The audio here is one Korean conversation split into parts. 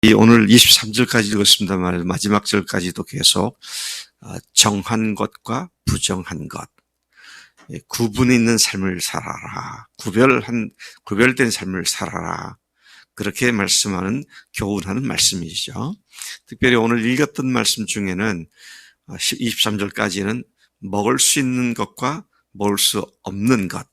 오늘 23절까지 읽었습니다만 마지막 절까지도 계속 정한 것과 부정한 것, 구분 있는 삶을 살아라, 구별된 삶을 살아라, 그렇게 말씀하는, 교훈하는 말씀이죠. 특별히 오늘 읽었던 말씀 중에는 23절까지는 먹을 수 있는 것과 먹을 수 없는 것,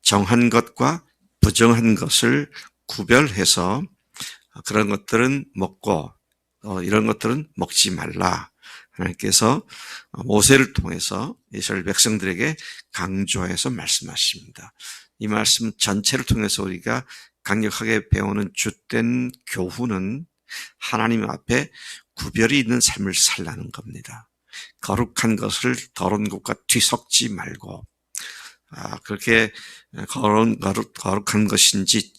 정한 것과 부정한 것을 구별해서 그런 것들은 먹고 이런 것들은 먹지 말라. 하나님께서 모세를 통해서 이스라엘 백성들에게 강조해서 말씀하십니다. 이 말씀 전체를 통해서 우리가 강력하게 배우는 주된 교훈은 하나님 앞에 구별이 있는 삶을 살라는 겁니다. 거룩한 것을 더러운 것과 뒤섞지 말고, 그렇게 거룩한 것인지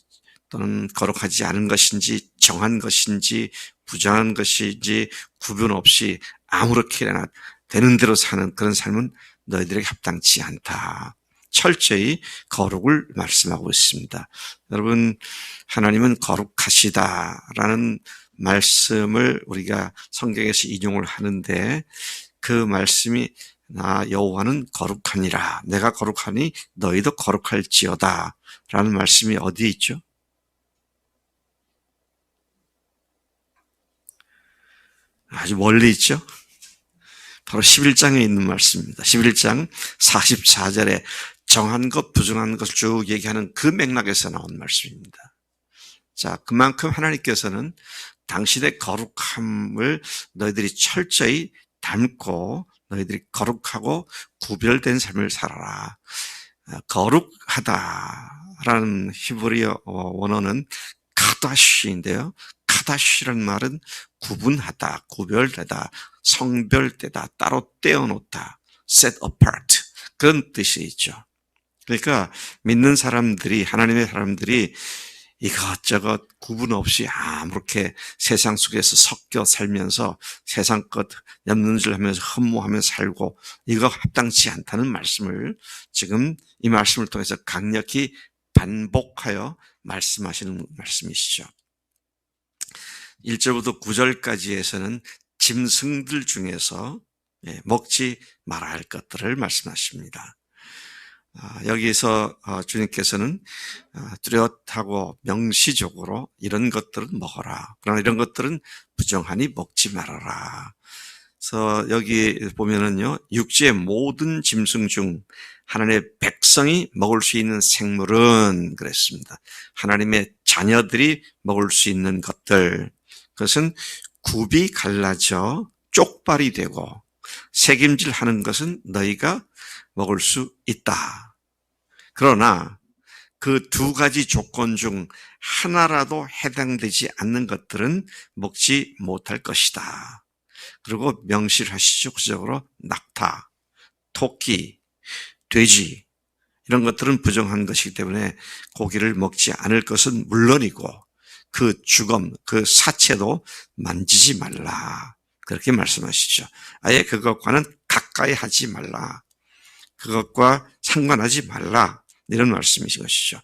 또는 거룩하지 않은 것인지, 정한 것인지 부정한 것인지 구분 없이 아무렇게나 되는 대로 사는 그런 삶은 너희들에게 합당치 않다. 철저히 거룩을 말씀하고 있습니다. 여러분, 하나님은 거룩하시다라는 말씀을 우리가 성경에서 인용을 하는데, 그 말씀이 나 여호와는 거룩하니라, 내가 거룩하니 너희도 거룩할지어다 라는 말씀이 어디에 있죠? 아주 멀리 있죠? 바로 11장에 있는 말씀입니다. 11장 44절에 정한 것, 부정한 것을 쭉 얘기하는 그 맥락에서 나온 말씀입니다. 자, 그만큼 하나님께서는 당신의 거룩함을 너희들이 철저히 닮고 너희들이 거룩하고 구별된 삶을 살아라. 거룩하다라는 히브리어 원어는 카다시인데요. 카다시라는 말은 구분하다, 구별되다, 성별되다, 따로 떼어놓다, set apart, 그런 뜻이 있죠. 그러니까 믿는 사람들이, 하나님의 사람들이 이것저것 구분 없이 아무렇게 세상 속에서 섞여 살면서 세상 것 엿눈질 하면서 흠모하며 살고, 이거 합당치 않다는 말씀을 지금 이 말씀을 통해서 강력히 반복하여 말씀하시는 말씀이시죠. 1절부터 9절까지에서는 짐승들 중에서 먹지 말아야 할 것들을 말씀하십니다. 여기서 주님께서는 뚜렷하고 명시적으로 이런 것들은 먹어라, 그러나 이런 것들은 부정하니 먹지 말아라. 그래서 여기 보면은요, 육지의 모든 짐승 중 하나님의 백성이 먹을 수 있는 생물은, 그랬습니다. 하나님의 자녀들이 먹을 수 있는 것들, 그것은 굽이 갈라져 쪽발이 되고 새김질하는 것은 너희가 먹을 수 있다. 그러나 그 두 가지 조건 중 하나라도 해당되지 않는 것들은 먹지 못할 것이다. 그리고 명시를 하시죠. 구체적으로 낙타, 토끼, 돼지, 이런 것들은 부정한 것이기 때문에 고기를 먹지 않을 것은 물론이고 그 죽음, 그 사체도 만지지 말라, 그렇게 말씀하시죠. 아예 그것과는 가까이 하지 말라, 그것과 상관하지 말라, 이런 말씀이신 것이죠.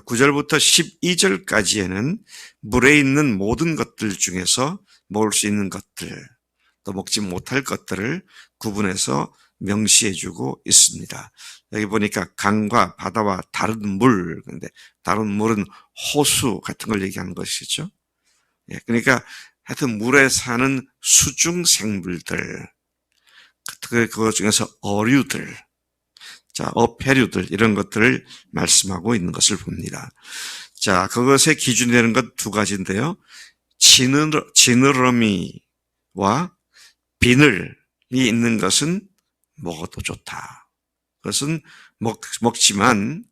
9절부터 12절까지에는 물에 있는 모든 것들 중에서 먹을 수 있는 것들, 또 먹지 못할 것들을 구분해서 명시해주고 있습니다. 여기 보니까 강과 바다와 다른 물, 근데 다른 물은 호수 같은 걸 얘기하는 것이죠. 그러니까 하여튼 물에 사는 수중 생물들, 그것 중에서 어류들, 자, 어패류들, 이런 것들을 말씀하고 있는 것을 봅니다. 자, 그것의 기준이 되는 것 두 가지인데요. 지느러미와 비늘이 있는 것은 먹어도 좋다. 그것은 먹지만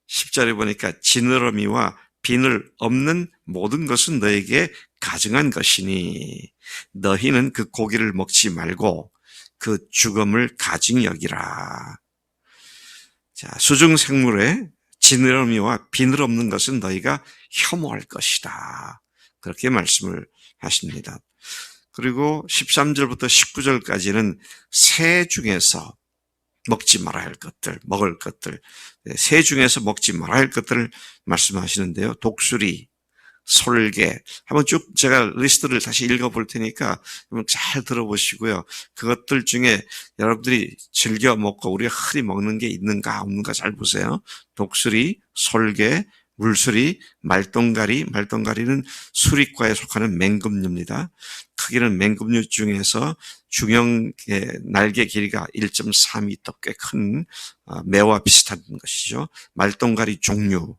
10절에 보니까 지느러미와 비늘 없는 모든 것은 너에게 가증한 것이니 너희는 그 고기를 먹지 말고 그 죽음을 가증히 여기라. 자, 수중생물에 지느러미와 비늘 없는 것은 너희가 혐오할 것이다. 그렇게 말씀을 하십니다. 그리고 13절부터 19절까지는 새 중에서 먹지 말아야 할 것들, 먹을 것들, 새 중에서 먹지 말아야 할 것들을 말씀하시는데요. 독수리, 솔개. 한번 쭉 제가 리스트를 다시 읽어볼 테니까 한번 잘 들어보시고요. 그것들 중에 여러분들이 즐겨 먹고 우리가 흔히 먹는 게 있는가 없는가 잘 보세요. 독수리, 솔개, 물수리, 말똥가리. 말똥가리는 수리과에 속하는 맹금류입니다. 크기는 맹금류 중에서 중형 날개 길이가 1.4m 꽤 큰 매와 비슷한 것이죠. 말똥가리 종류,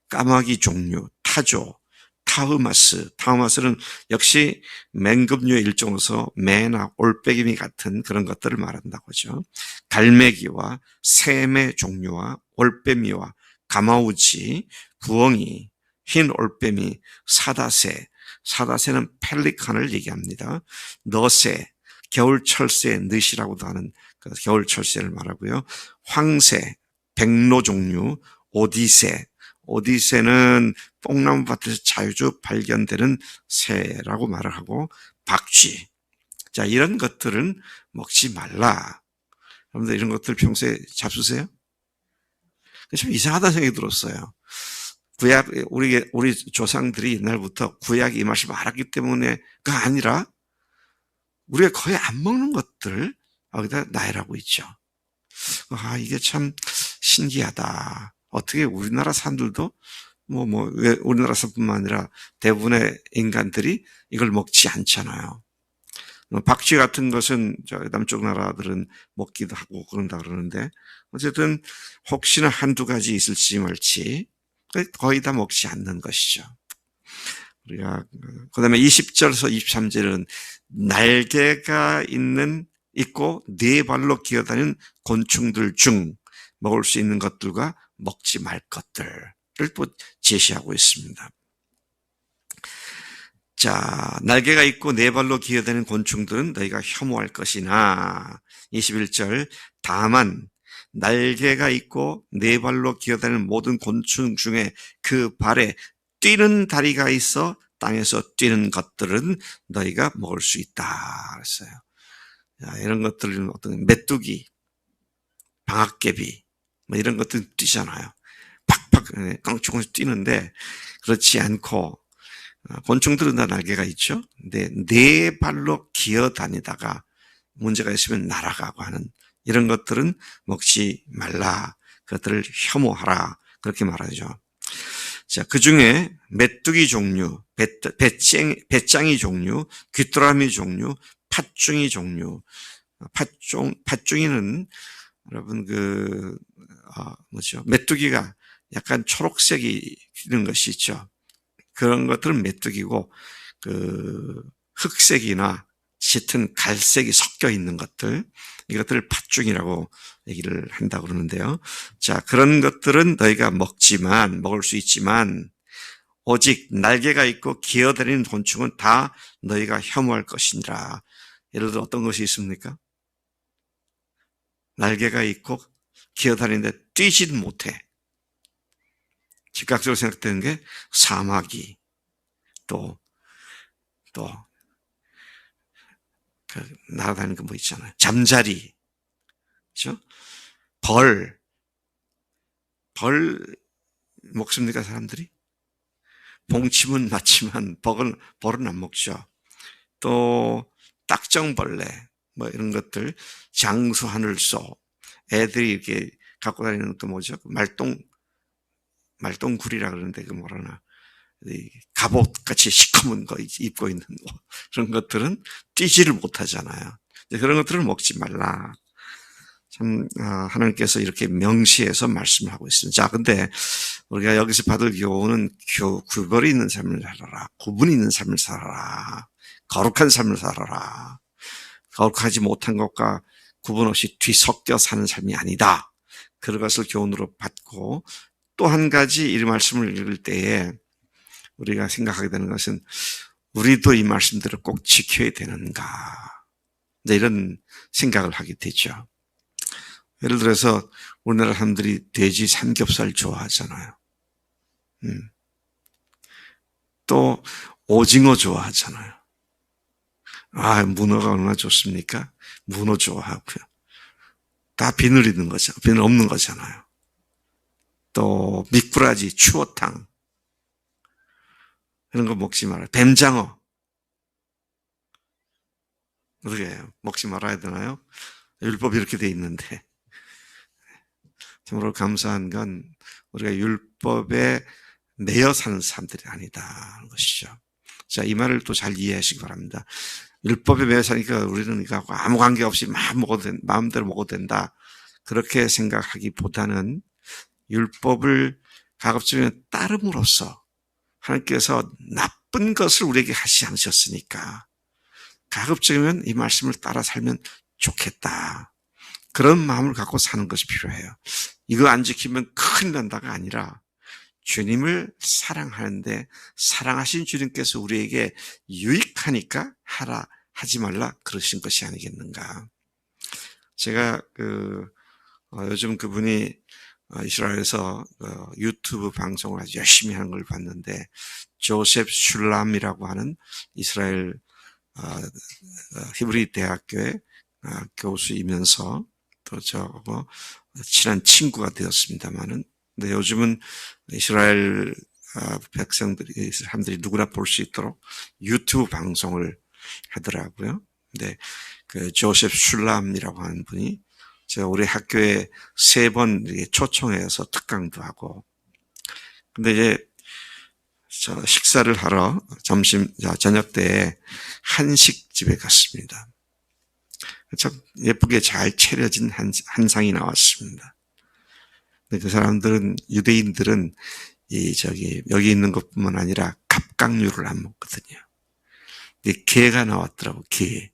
까마귀 종류, 타조, 타흐마스. 타흐마스는 역시 맹금류의 일종으로서 매나 올빼미 같은 그런 것들을 말한다고 하죠. 갈매기와 새매 종류와 올빼미와 가마우지, 부엉이, 흰 올빼미, 사다새. 사다새는 펠리칸을 얘기합니다. 너새, 겨울철새, 늦이라고도 하는 그 겨울철새를 말하고요. 황새, 백로 종류, 오디새. 오디새는 뽕나무 밭에서 자주 발견되는 새라고 말을 하고, 박쥐. 자, 이런 것들은 먹지 말라. 여러분들 이런 것들 평소에 잡수세요? 좀 이상하다는 생각이 들었어요. 구약, 우리 조상들이 옛날부터 구약 이 말씀을 알았기 때문에가 아니라 우리가 거의 안 먹는 것들 여기다 나열하고 있죠. 이게 참 신기하다. 어떻게 우리나라 사람들도 왜 우리나라 사람뿐만 아니라 대부분의 인간들이 이걸 먹지 않잖아요. 박쥐 같은 것은 남쪽 나라들은 먹기도 하고 그런다 그러는데 어쨌든 혹시나 한두 가지 있을지 말지 거의 다 먹지 않는 것이죠. 우리가 그다음에 20절에서 23절은 날개가 있고 네 발로 기어다니는 곤충들 중 먹을 수 있는 것들과 먹지 말 것들을 또 제시하고 있습니다. 자, 날개가 있고 네 발로 기어다니는 곤충들은 너희가 혐오할 것이나 21절 다만 날개가 있고 네 발로 기어다니는 모든 곤충 중에 그 발에 뛰는 다리가 있어 땅에서 뛰는 것들은 너희가 먹을 수 있다 그랬어요. 자, 이런 것들은 어떤 메뚜기, 방앗개비 이런 것들 뛰잖아요. 팍팍 깡충깡충 뛰는데 그렇지 않고 곤충들은 다 날개가 있죠. 근데 네 발로 기어다니다가 문제가 있으면 날아가고 하는 이런 것들은 먹지 말라. 그것들을 혐오하라. 그렇게 말하죠. 자, 그 중에 메뚜기 종류, 배짱이 종류, 귀뚜라미 종류, 팥중이 종류. 팥중이는 여러분 메뚜기가 약간 초록색이 있는 것이 있죠. 그런 것들은 메뚜기고 흑색이나 짙은 갈색이 섞여 있는 것들 이것들을 팥중이라고 얘기를 한다고 그러는데요. 자, 그런 것들은 너희가 먹을 수 있지만 오직 날개가 있고 기어다니는 곤충은 다 너희가 혐오할 것이니라. 예를 들어 어떤 것이 있습니까? 날개가 있고 기어다니는데 뛰지는 못해. 즉각적으로 생각되는 게 사마귀, 또 날아다니는 거 있잖아요. 잠자리, 그렇죠? 벌 먹습니까, 사람들이? 봉침은 맞지만 벌은 안 먹죠. 또 딱정벌레, 이런 것들, 장수하늘소, 애들이 이렇게 갖고 다니는 또 뭐죠? 말똥구리라 그러는데 갑옷같이 시커먼 거 입고 있는 그런 것들은 뛰지를 못하잖아요. 그런 것들은 먹지 말라. 참 하나님께서 이렇게 명시해서 말씀을 하고 있습니다. 자, 근데 우리가 여기서 받을 교훈은 구별이 있는 삶을 살아라. 구분이 있는 삶을 살아라. 거룩한 삶을 살아라. 거룩하지 못한 것과 구분 없이 뒤섞여 사는 삶이 아니다. 그것을 교훈으로 받고 또 한 가지 이 말씀을 읽을 때에 우리가 생각하게 되는 것은 우리도 이 말씀들을 꼭 지켜야 되는가. 이런 생각을 하게 되죠. 예를 들어서 우리나라 사람들이 돼지 삼겹살 좋아하잖아요. 또 오징어 좋아하잖아요. 문어가 얼마나 좋습니까? 문어 좋아하고요. 다 비늘 있는 거죠. 비늘 없는 거잖아요. 또 미꾸라지, 추어탕. 그런 거 먹지 말아요. 뱀장어. 어떻게 해요? 먹지 말아야 되나요? 율법이 이렇게 돼 있는데. 참으로 감사한 건 우리가 율법에 매여 사는 사람들이 아니다는 것이죠. 자, 이 말을 또 잘 이해하시기 바랍니다. 율법에 매여 사니까 우리는 이거 아무 관계 없이 마음대로 먹어도 된다. 그렇게 생각하기보다는 율법을 가급적이면 따름으로써 하나님께서 나쁜 것을 우리에게 하시지 않으셨으니까 가급적이면 이 말씀을 따라 살면 좋겠다. 그런 마음을 갖고 사는 것이 필요해요. 이거 안 지키면 큰일 난다가 아니라 주님을 사랑하는데 사랑하신 주님께서 우리에게 유익하니까 하라 하지 말라 그러신 것이 아니겠는가. 제가 요즘 그분이 이스라엘에서 유튜브 방송을 아주 열심히 하는 걸 봤는데 조셉 슐람이라고 하는 이스라엘 히브리 대학교의 교수이면서 또 저하고 친한 친구가 되었습니다만은 근데 요즘은 이스라엘 사람들이 누구나 볼 수 있도록 유튜브 방송을 하더라고요. 근데 그 조셉 슐람이라고 하는 분이 제가 우리 학교에 3번 초청해서 특강도 하고 근데 이제 저 식사를 하러 저녁 때에 한식집에 갔습니다. 참 예쁘게 잘 차려진 한상이 나왔습니다. 근데 그 사람들은 유대인들은 여기 있는 것뿐만 아니라 갑각류를 안 먹거든요. 근데 게가 나왔더라고. 게.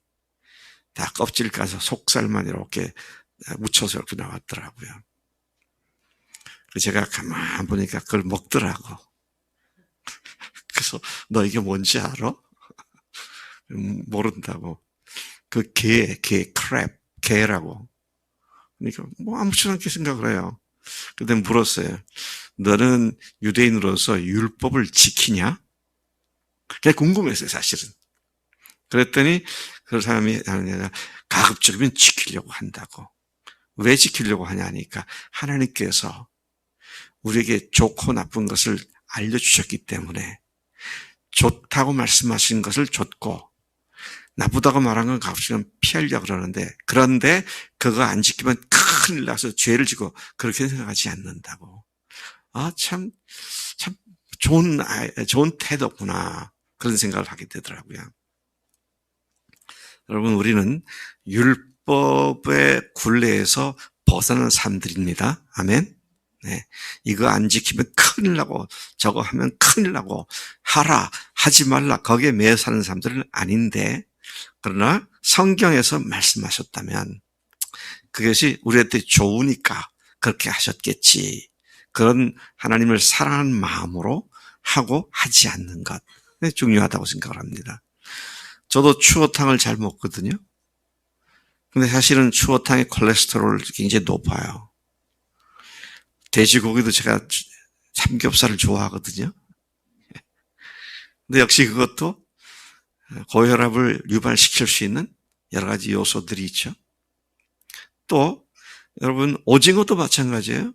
다 껍질 까서 속살만 이렇게 묻혀서 이렇게 나왔더라고요. 그래서 제가 가만 보니까 그걸 먹더라고. 그래서 너 이게 뭔지 알아? 모른다고. 그 크랩, 게라고. 그러니까 뭐 아무렇지 않게 생각을 해요. 근데 물었어요. 너는 유대인으로서 율법을 지키냐? 그게 궁금했어요, 사실은. 그랬더니 그 사람이 하느냐 가급적이면 지키려고 한다고. 왜 지키려고 하냐니까 하나님께서 우리에게 좋고 나쁜 것을 알려주셨기 때문에 좋다고 말씀하신 것을 좋고 나쁘다고 말한 건 가급적이면 피하려고 그러는데 그런데 그거 안 지키면 큰일 나서 죄를 지고 그렇게 생각하지 않는다고. 참 좋은 태도구나. 그런 생각을 하게 되더라고요. 여러분, 우리는 율법의 굴레에서 벗어나는 사람들입니다. 아멘. 네. 이거 안 지키면 큰일 나고, 저거 하면 큰일 나고, 하지 말라. 거기에 매여 사는 사람들은 아닌데, 그러나 성경에서 말씀하셨다면, 그것이 우리한테 좋으니까 그렇게 하셨겠지. 그런 하나님을 사랑하는 마음으로 하고 하지 않는 것. 중요하다고 생각을 합니다. 저도 추어탕을 잘 먹거든요. 근데 사실은 추어탕의 콜레스테롤이 굉장히 높아요. 돼지고기도 제가 삼겹살을 좋아하거든요. 근데 역시 그것도 고혈압을 유발시킬 수 있는 여러 가지 요소들이 있죠. 또 여러분 오징어도 마찬가지예요.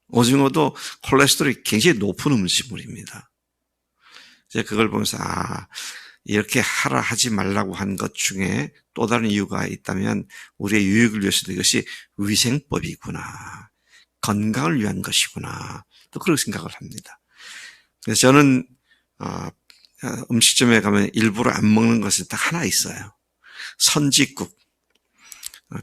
오징어도 콜레스테롤이 굉장히 높은 음식물입니다. 제가 그걸 보면서 이렇게 하지 말라고 한 것 중에 또 다른 이유가 있다면 우리의 유익을 위해서도 이것이 위생법이구나. 건강을 위한 것이구나. 또 그렇게 생각을 합니다. 그래서 저는 음식점에 가면 일부러 안 먹는 것이 딱 하나 있어요. 선지국.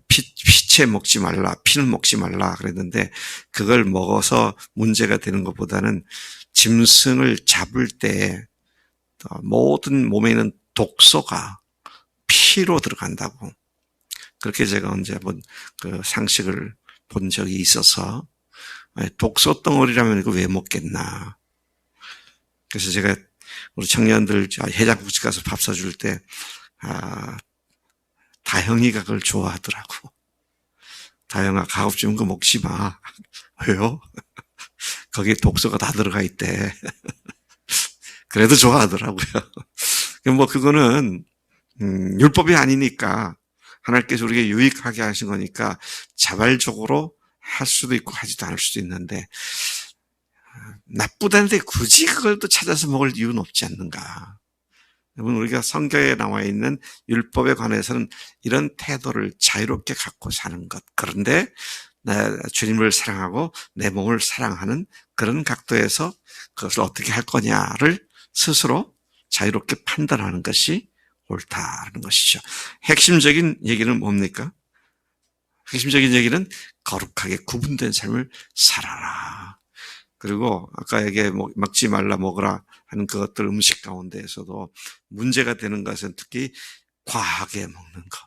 피채 먹지 말라, 피는 먹지 말라 그랬는데 그걸 먹어서 문제가 되는 것보다는 짐승을 잡을 때 모든 몸에 있는 독소가 피로 들어간다고. 그렇게 제가 언제 한번 그 상식을 본 적이 있어서 독소 덩어리라면 이거 왜 먹겠나. 그래서 제가 우리 청년들 해장국집 가서 밥 사줄 때 다영이가 그걸 좋아하더라고. 다영아 가급적이면 그거 먹지 마. 왜요? 거기에 독소가 다 들어가 있대. 그래도 좋아하더라고요. 뭐 그거는 율법이 아니니까 하나님께서 우리에게 유익하게 하신 거니까 자발적으로 할 수도 있고 하지도 않을 수도 있는데 나쁘다는데 굳이 그걸 또 찾아서 먹을 이유는 없지 않는가. 여러분, 우리가 성경에 나와 있는 율법에 관해서는 이런 태도를 자유롭게 갖고 사는 것. 그런데 주님을 사랑하고 내 몸을 사랑하는 그런 각도에서 그것을 어떻게 할 거냐를 스스로 자유롭게 판단하는 것이 옳다는 것이죠. 핵심적인 얘기는 뭡니까? 핵심적인 얘기는 거룩하게 구분된 삶을 살아라. 그리고 아까 얘기해 먹지 말라 먹으라 하는 그것들 음식 가운데에서도 문제가 되는 것은 특히 과하게 먹는 것.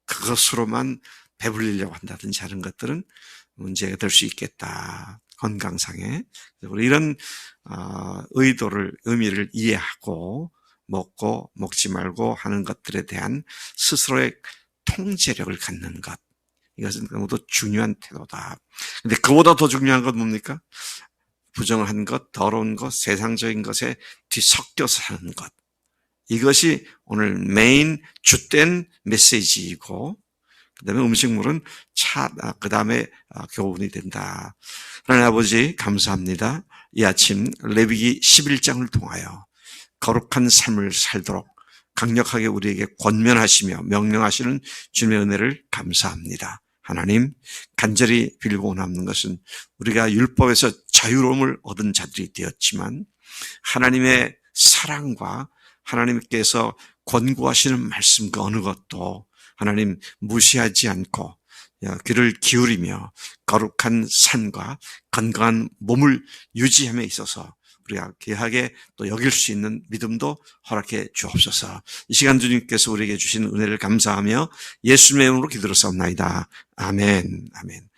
그것으로만 배불리려고 한다든지 하는 것들은 문제가 될 수 있겠다. 건강상에. 우리 이런 의미를 이해하고 먹고 먹지 말고 하는 것들에 대한 스스로의 통제력을 갖는 것. 이것은 너무도 중요한 태도다. 근데 그보다 더 중요한 건 뭡니까? 부정한 것, 더러운 것, 세상적인 것에 뒤섞여서 사는 것. 이것이 오늘 메인 주된 메시지이고, 그 다음에 음식물은 그 다음에 교훈이 된다. 하나님 아버지 감사합니다. 이 아침 레위기 11장을 통하여 거룩한 삶을 살도록 강력하게 우리에게 권면하시며 명령하시는 주님의 은혜를 감사합니다. 하나님, 간절히 빌고 원하는 것은 우리가 율법에서 자유로움을 얻은 자들이 되었지만 하나님의 사랑과 하나님께서 권고하시는 말씀 그 어느 것도 하나님 무시하지 않고 귀를 기울이며 거룩한 삶과 건강한 몸을 유지함에 있어서 우리가 귀하게 또 여길 수 있는 믿음도 허락해 주옵소서. 이 시간 주님께서 우리에게 주신 은혜를 감사하며 예수님의 이름으로 기도로 싸움나이다. 아멘. 아멘.